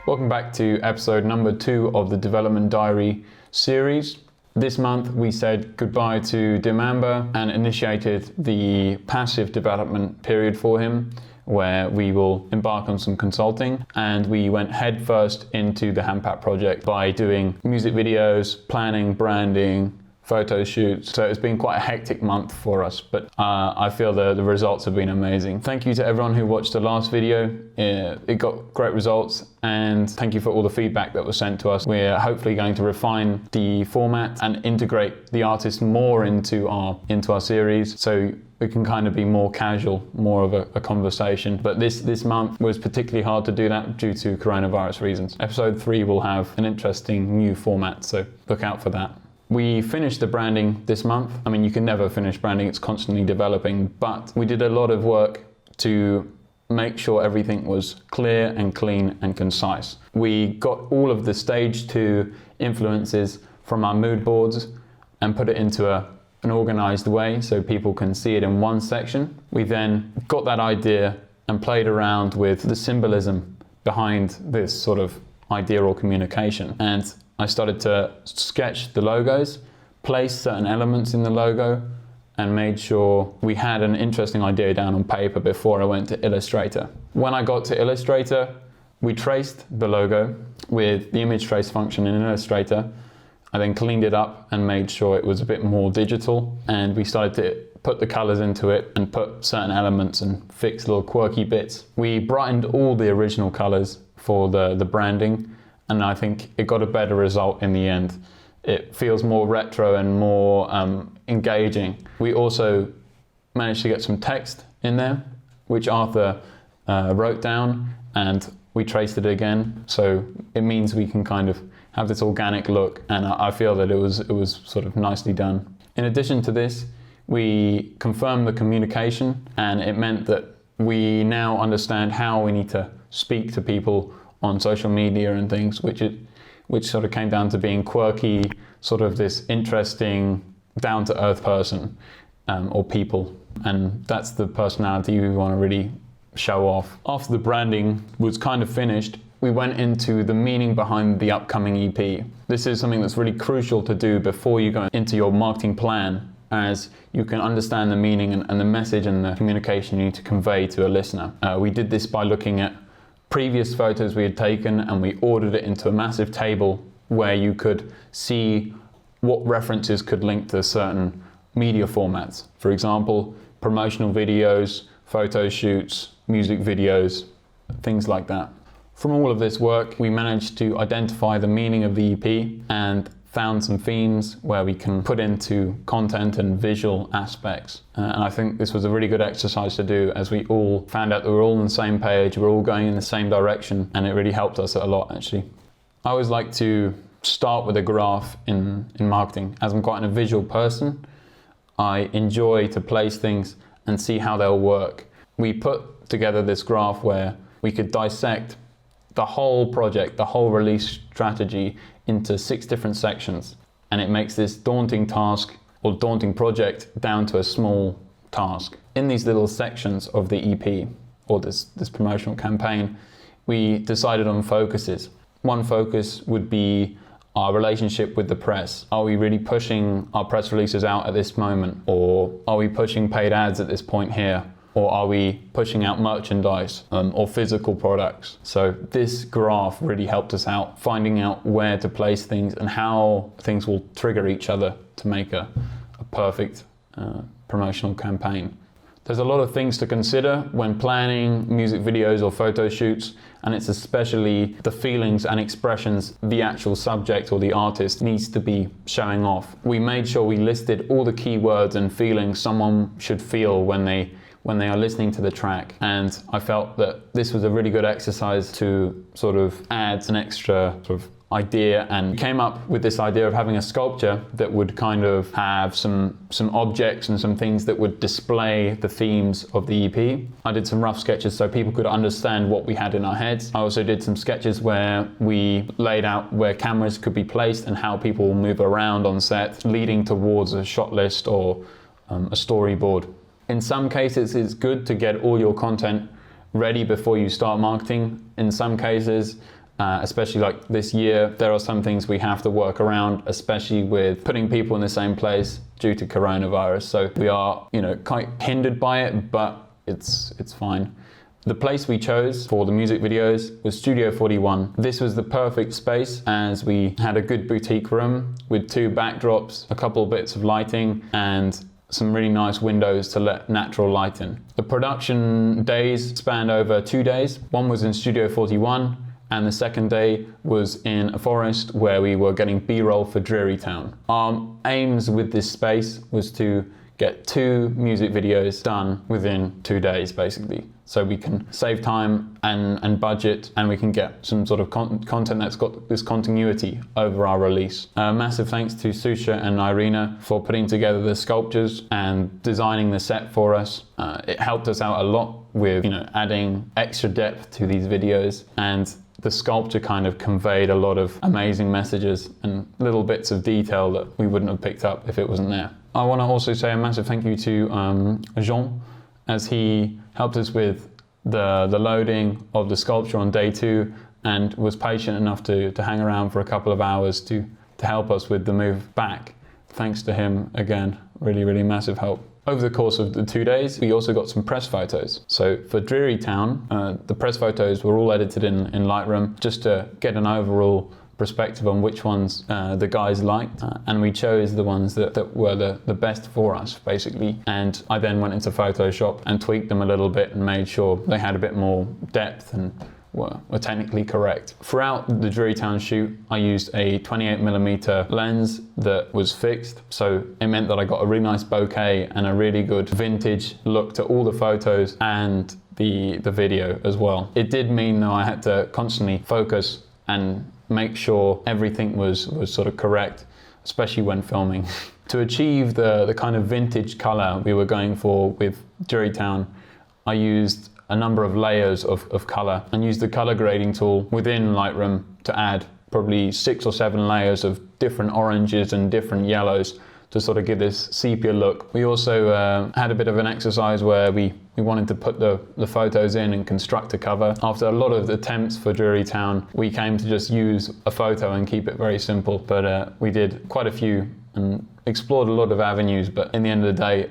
Welcome back to episode number 2 of the Development Diary series. This month we said goodbye to Demamba and initiated the passive development period for him, where we will embark on some consulting, and we went headfirst into the Hampaat project by doing music videos, planning, branding, photo shoots. So it's been quite a hectic month for us, but I feel the results have been amazing. Thank you to everyone who watched the last video. It got great results, and thank you for all the feedback that was sent to us. We're hopefully going to refine the format and integrate the artist more into our series, so we can kind of be more casual, more of a conversation. But this month was particularly hard to do that due to coronavirus reasons. Episode 3 will have an interesting new format, so look out for that. We finished the branding this month. I mean, you can never finish branding, it's constantly developing, but we did a lot of work to make sure everything was clear and clean and concise. We got all of the stage 2 influences from our mood boards and put it into an organized way so people can see it in one section. We then got that idea and played around with the symbolism behind this sort of idea or communication. And I started to sketch the logos, place certain elements in the logo, and made sure we had an interesting idea down on paper before I went to Illustrator. When I got to Illustrator, we traced the logo with the image trace function in Illustrator. I then cleaned it up and made sure it was a bit more digital, and we started to put the colors into it and put certain elements and fix little quirky bits. We brightened all the original colors for the branding, and I think it got a better result in the end. It feels more retro and more engaging. We also managed to get some text in there, which Arthur wrote down, and we traced it again. So it means we can kind of have this organic look, and I feel that it was sort of nicely done. In addition to this, we confirmed the communication, and it meant that we now understand how we need to speak to people on social media and things, which sort of came down to being quirky, sort of this interesting, down-to-earth person or people, and that's the personality we want to really show off. After the branding was kind of finished, we went into the meaning behind the upcoming EP. This is something that's really crucial to do before you go into your marketing plan, as you can understand the meaning and the message and the communication you need to convey to a listener. We did this by looking at previous photos we had taken, and we ordered it into a massive table where you could see what references could link to certain media formats. For example, promotional videos, photo shoots, music videos, things like that. From all of this work, we managed to identify the meaning of the EP and found some themes where we can put into content and visual aspects. And I think this was a really good exercise to do, as we all found out that we're all on the same page, we're all going in the same direction, and it really helped us a lot actually. I always like to start with a graph in marketing. As I'm quite a visual person, I enjoy to place things and see how they'll work. We put together this graph where we could dissect the whole project, the whole release strategy into 6 different sections, and it makes this daunting task or daunting project down to a small task. In these little sections of the EP or this promotional campaign, we decided on focuses. One focus would be our relationship with the press. Are we really pushing our press releases out at this moment, or are we pushing paid ads at this point here? Or are we pushing out merchandise or physical products? So this graph really helped us out, finding out where to place things and how things will trigger each other to make a perfect promotional campaign. There's a lot of things to consider when planning music videos or photo shoots, and it's especially the feelings and expressions the actual subject or the artist needs to be showing off. We made sure we listed all the keywords and feelings someone should feel when they are listening to the track, and I felt that this was a really good exercise to sort of add an extra sort of idea, and came up with this idea of having a sculpture that would kind of have some objects and some things that would display the themes of the EP. I did some rough sketches so people could understand what we had in our heads. I also did some sketches where we laid out where cameras could be placed and how people will move around on set, leading towards a shot list or a storyboard. In some cases, it's good to get all your content ready before you start marketing. In some cases, especially like this year. There are some things we have to work around, especially with putting people in the same place due to coronavirus. So we are, quite hindered by it, but it's fine. The place we chose for the music videos was Studio 41. This was the perfect space as we had a good boutique room with 2 backdrops, a couple bits of lighting, and some really nice windows to let natural light in. The production days spanned over 2 days. One was in Studio 41, and the second day was in a forest where we were getting B-roll for Dreary Town. Our aims with this space was to get 2 music videos done within 2 days, basically. So we can save time and budget, and we can get some sort of content that's got this continuity over our release. Massive thanks to Ksusha and Irena for putting together the sculptures and designing the set for us. It helped us out a lot with adding extra depth to these videos, and the sculpture kind of conveyed a lot of amazing messages and little bits of detail that we wouldn't have picked up if it wasn't there. I want to also say a massive thank you to Jean, as he helped us with the loading of the sculpture on day 2 and was patient enough to hang around for a couple of hours to help us with the move back. Thanks to him again, really, really massive help. Over the course of the 2 days, we also got some press photos. So for Dreary Town, the press photos were all edited in Lightroom just to get an overall perspective on which ones the guys liked, and we chose the ones that were the best for us, basically. And I then went into Photoshop and tweaked them a little bit and made sure they had a bit more depth and were technically correct. Throughout the Dreary Town shoot, I used a 28mm lens that was fixed, so it meant that I got a really nice bokeh and a really good vintage look to all the photos and the video as well. It did mean though I had to constantly focus and make sure everything was sort of correct, especially when filming. To achieve the kind of vintage color we were going for with Dreary Town, I used a number of layers of color and used the color grading tool within Lightroom to add probably 6 or 7 layers of different oranges and different yellows to sort of give this sepia look. We also had a bit of an exercise where we wanted to put the photos in and construct a cover. After a lot of attempts for Dreary Town, we came to just use a photo and keep it very simple, but we did quite a few and explored a lot of avenues, but in the end of the day,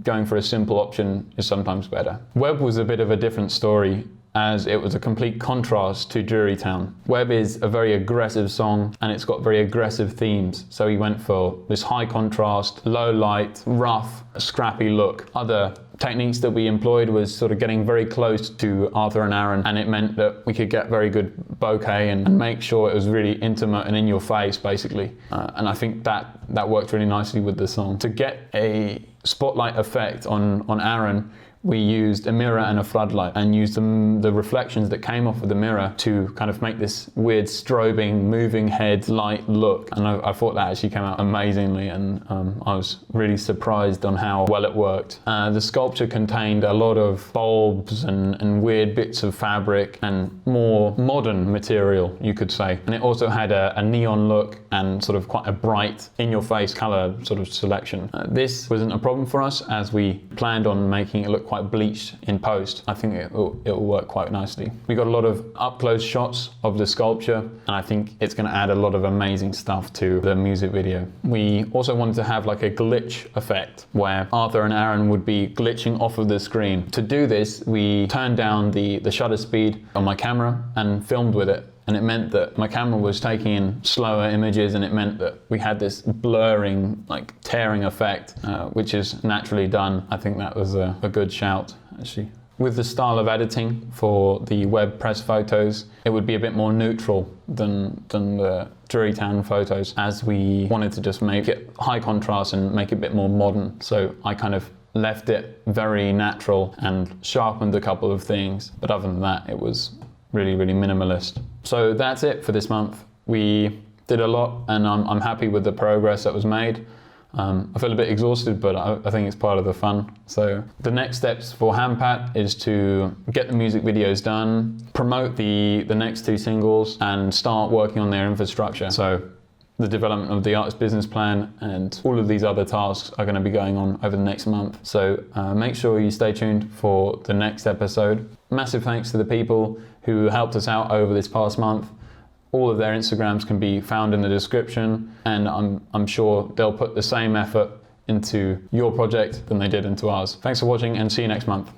going for a simple option is sometimes better. Web was a bit of a different story, as it was a complete contrast to Dreary Town. Web is a very aggressive song and it's got very aggressive themes, so we went for this high contrast, low light, rough, scrappy look. Other techniques that we employed was sort of getting very close to Arthur and Aaron, and it meant that we could get very good bokeh and make sure it was really intimate and in your face, basically. And I think that worked really nicely with the song. To get a spotlight effect on Aaron, we used a mirror and a floodlight and used the reflections that came off of the mirror to kind of make this weird strobing, moving head light look. And I thought that actually came out amazingly, and I was really surprised on how well it worked. The sculpture contained a lot of bulbs and weird bits of fabric and more modern material, you could say. And it also had a neon look and sort of quite a bright, in-your-face color sort of selection. This wasn't a problem for us, as we planned on making it look quite bleached in post. I think it will work quite nicely. We got a lot of up-close shots of the sculpture, and I think it's going to add a lot of amazing stuff to the music video. We also wanted to have like a glitch effect where Arthur and Aaron would be glitching off of the screen. To do this, we turned down the shutter speed on my camera and filmed with it. And it meant that my camera was taking in slower images, and it meant that we had this blurring, like tearing effect, which is naturally done. I think that was a good shout, actually. With the style of editing for the web press photos, it would be a bit more neutral than the Dreary Town photos, as we wanted to just make it high contrast and make it a bit more modern. So I kind of left it very natural and sharpened a couple of things. But other than that, it was really, really minimalist. So that's it for this month. We did a lot, and I'm happy with the progress that was made. I feel a bit exhausted, but I think it's part of the fun. So the next steps for Hampaat is to get the music videos done, promote the next 2 singles, and start working on their infrastructure. So the development of the artist business plan, and all of these other tasks are going to be going on over the next month. So make sure you stay tuned for the next episode. Massive thanks to the people who helped us out over this past month. All of their Instagrams can be found in the description, and I'm sure they'll put the same effort into your project than they did into ours. Thanks for watching, and see you next month.